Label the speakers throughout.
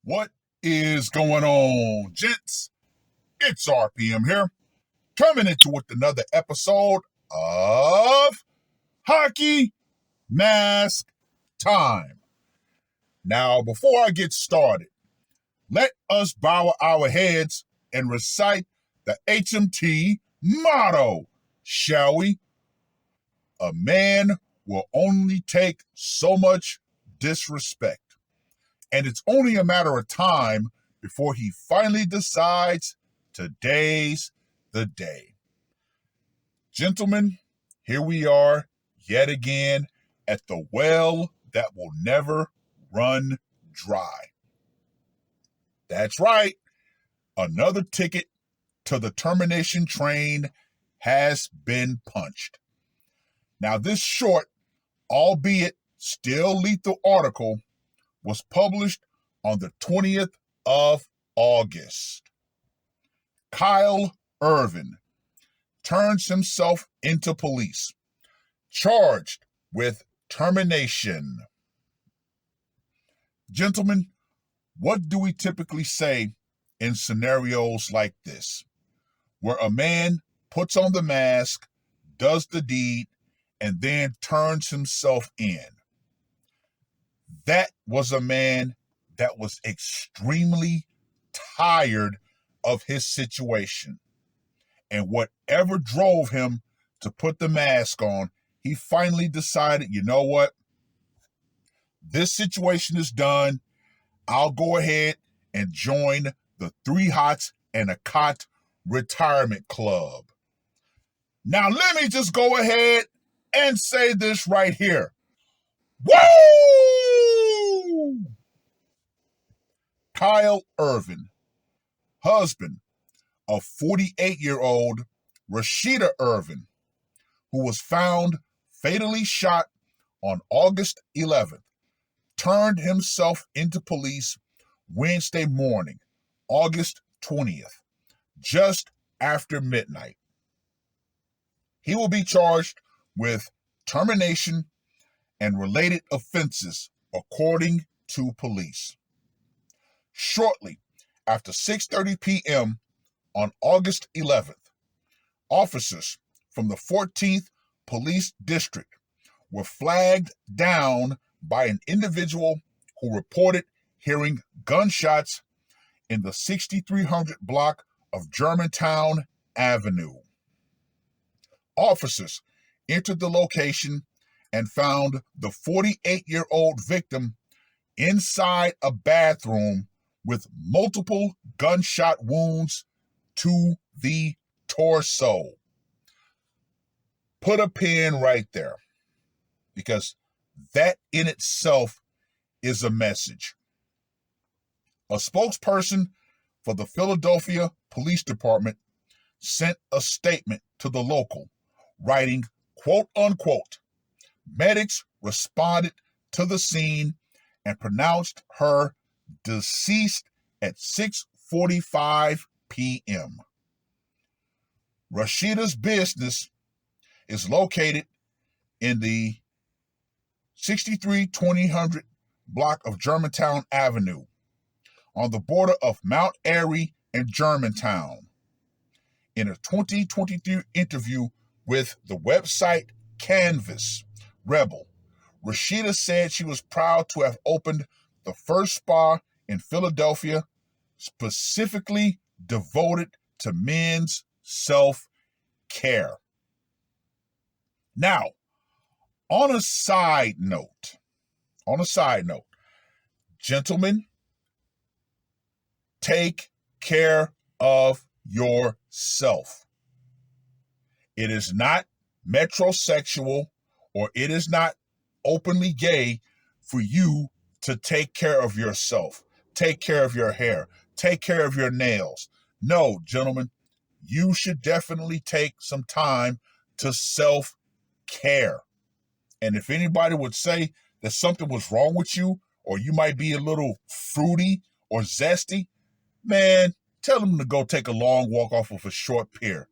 Speaker 1: What is going on, gents? It's R.P.M. here, coming into with another episode of Hockey Mask Time. Now, before I get started, let us bow our heads and recite the HMT motto, shall we? A man will only take so much disrespect, and it's only a matter of time before he finally decides today's the day. Gentlemen, here we are yet again at the well that will never run dry. That's right. Another ticket to the termination train has been punched. Now, this short, albeit still lethal article was published on the 20th of August. Kyle Irvin turns himself into police, charged with termination. Gentlemen, what do we typically say in scenarios like this, where a man puts on the mask, does the deed, and then turns himself in? That was a man that was extremely tired of his situation. And whatever drove him to put the mask on, he finally decided, you know what? This situation is done. I'll go ahead and join the 3 Hots and a Cot Retirement Club. Now, let me just go ahead and say this right here. Woo! Kyle Irvin, husband of 48-year-old Rashida Irvin, who was found fatally shot on August 11th, turned himself into police Wednesday morning, August 20th, just after midnight. He will be charged with termination and related offenses, according to police. Shortly after 6:30 p.m. on August 11th, officers from the 14th Police District were flagged down by an individual who reported hearing gunshots in the 6300 block of Germantown Avenue. Officers entered the location and found the 48-year-old victim inside a bathroom with multiple gunshot wounds to the torso. Put a pin right there, because that in itself is a message. A spokesperson for the Philadelphia Police Department sent a statement to the Local, writing, quote unquote, medics responded to the scene and pronounced her deceased at 6:45 p.m. Rashida's business is located in the 6300 block of Germantown Avenue, on the border of Mount Airy and Germantown. In a 2023 interview with the website Canvas Rebel, Rashida said she was proud to have opened the first spa in Philadelphia specifically devoted to men's self-care. Now, on a side note, gentlemen, take care of yourself. It is not metrosexual, or it is not openly gay for you to take care of yourself, take care of your hair, take care of your nails. No, gentlemen, you should definitely take some time to self-care. And if anybody would say that something was wrong with you, or you might be a little fruity or zesty, man, tell them to go take a long walk off of a short pier.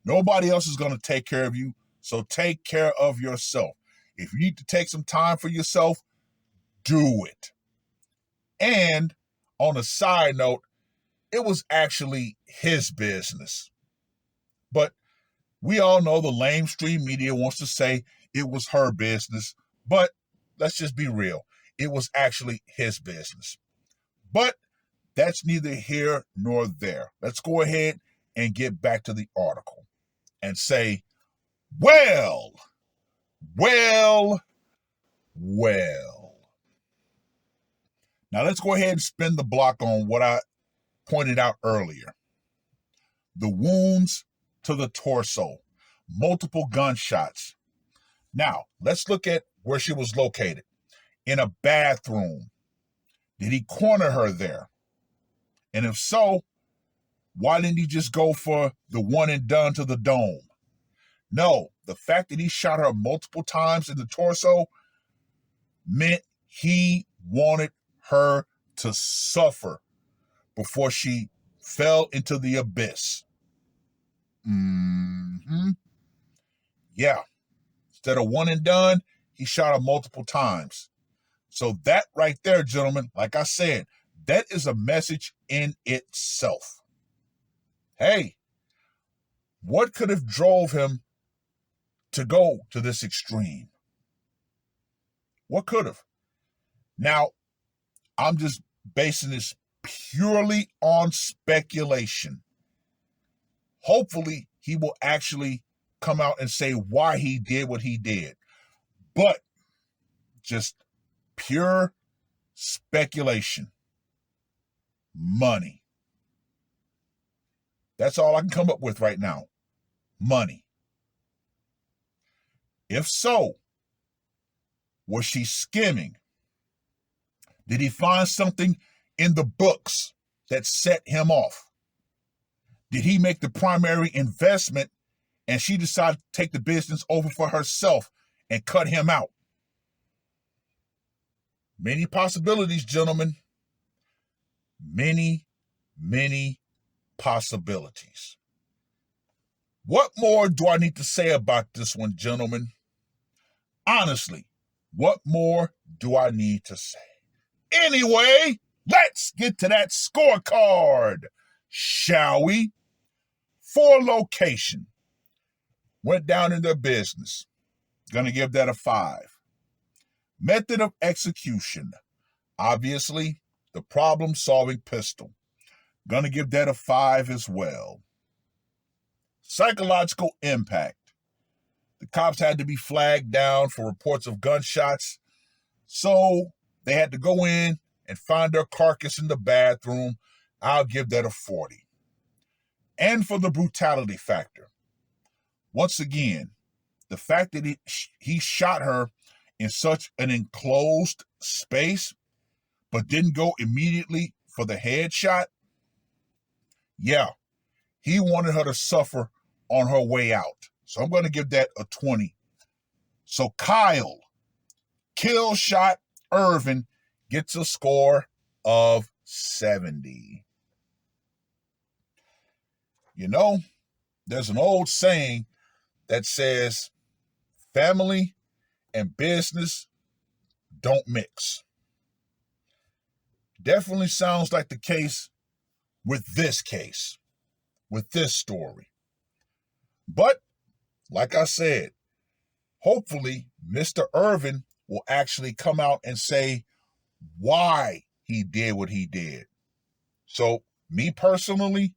Speaker 1: Nobody else is going to take care of you, so take care of yourself. If you need to take some time for yourself, do it. And on a side note, it was actually his business. But we all know the lamestream media wants to say it was her business, but let's just be real. It was actually his business. But that's neither here nor there. Let's go ahead and get back to the article and say, well. Now let's go ahead and spin the block on what I pointed out earlier. The wounds to the torso, multiple gunshots. Now, let's look at where she was located. In a bathroom. Did he corner her there? And if so, why didn't he just go for the one and done to the dome? No, the fact that he shot her multiple times in the torso meant he wanted her to suffer before she fell into the abyss. Yeah. Instead of one and done, he shot her multiple times. So that right there, gentlemen, like I said, that is a message in itself. Hey, what could have drove him to go to this extreme? What could have? Now, I'm just basing this purely on speculation. Hopefully, he will actually come out and say why he did what he did. But just pure speculation. Money. That's all I can come up with right now. Money. If so, was she skimming? Did he find something in the books that set him off? Did he make the primary investment and she decided to take the business over for herself and cut him out? Many possibilities, gentlemen. Many possibilities. What more do I need to say about this one, gentlemen? Honestly, what more do I need to say? Anyway, let's get to that scorecard, shall we? For location. Went down in their business. Gonna give that a 5. Method of execution. Obviously, the problem-solving pistol. Gonna give that a 5 as well. Psychological impact. The cops had to be flagged down for reports of gunshots, so they had to go in and find their carcass in the bathroom. I'll give that a 40. And for the brutality factor. Once again, the fact that he shot her in such an enclosed space, but didn't go immediately for the headshot, yeah, he wanted her to suffer on her way out. So I'm going to give that a 20. So Kyle, kill shot Irvin, gets a score of 70. You know, there's an old saying that says family and business don't mix. Definitely sounds like the case with this story. But, like I said, hopefully Mr. Irvin will actually come out and say why he did what he did. So, me personally,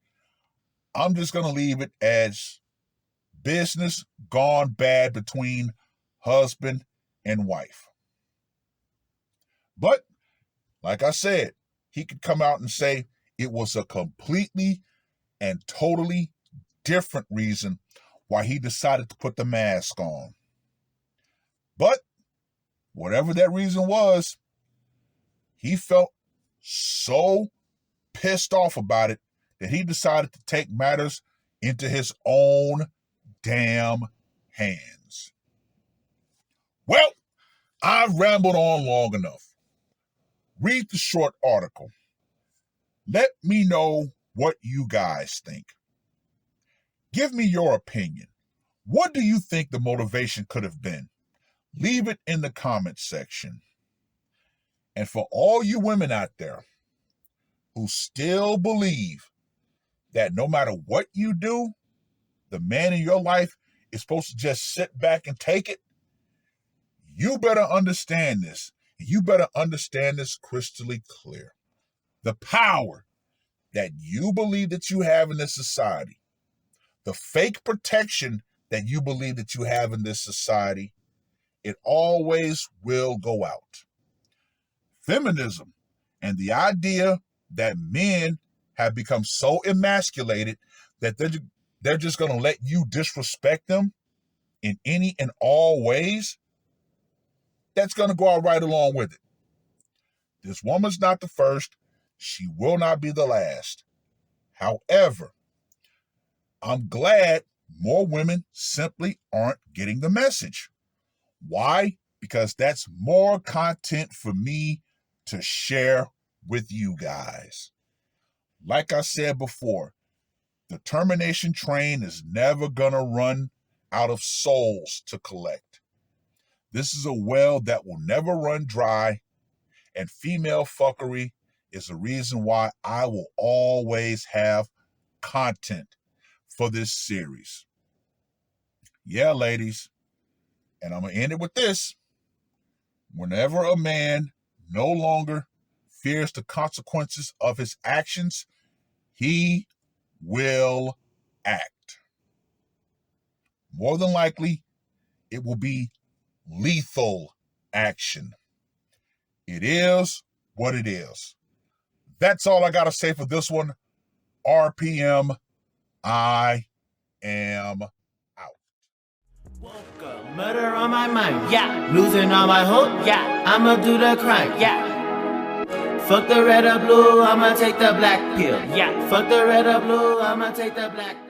Speaker 1: I'm just going to leave it as business gone bad between husband and wife. But, like I said, he could come out and say it was a completely and totally different reason why he decided to put the mask on. But, whatever that reason was, he felt so pissed off about it that he decided to take matters into his own damn hands. Well, I've rambled on long enough. Read the short article. Let me know what you guys think. Give me your opinion. What do you think the motivation could have been? Leave it in the comments section. And for all you women out there, who still believe that no matter what you do, the man in your life is supposed to just sit back and take it, you better understand this. You better understand this crystally clear. The power that you believe that you have in this society, the fake protection that you believe that you have in this society, it always will go out. Feminism and the idea that men have become so emasculated that they're just going to let you disrespect them in any and all ways, that's going to go out right along with it. This woman's not the first. She will not be the last. However, I'm glad more women simply aren't getting the message. Why? Because that's more content for me to share with you guys. Like I said before, the termination train is never going to run out of souls to collect. This is a well that will never run dry, and female fuckery is the reason why I will always have content for this series. Yeah, ladies, and I'm going to end it with this. Whenever a man no longer fears the consequences of his actions, he will act. More than likely, it will be lethal action. It is what it is. That's all I got to say for this one. R.P.M. I am out.
Speaker 2: Woke up, murder on my mind, yeah. Losing all my hope, yeah. I'ma do the crime, yeah. Fuck the red or blue, I'ma take the black pill, yeah. Fuck the red or blue, I'ma take the black pill.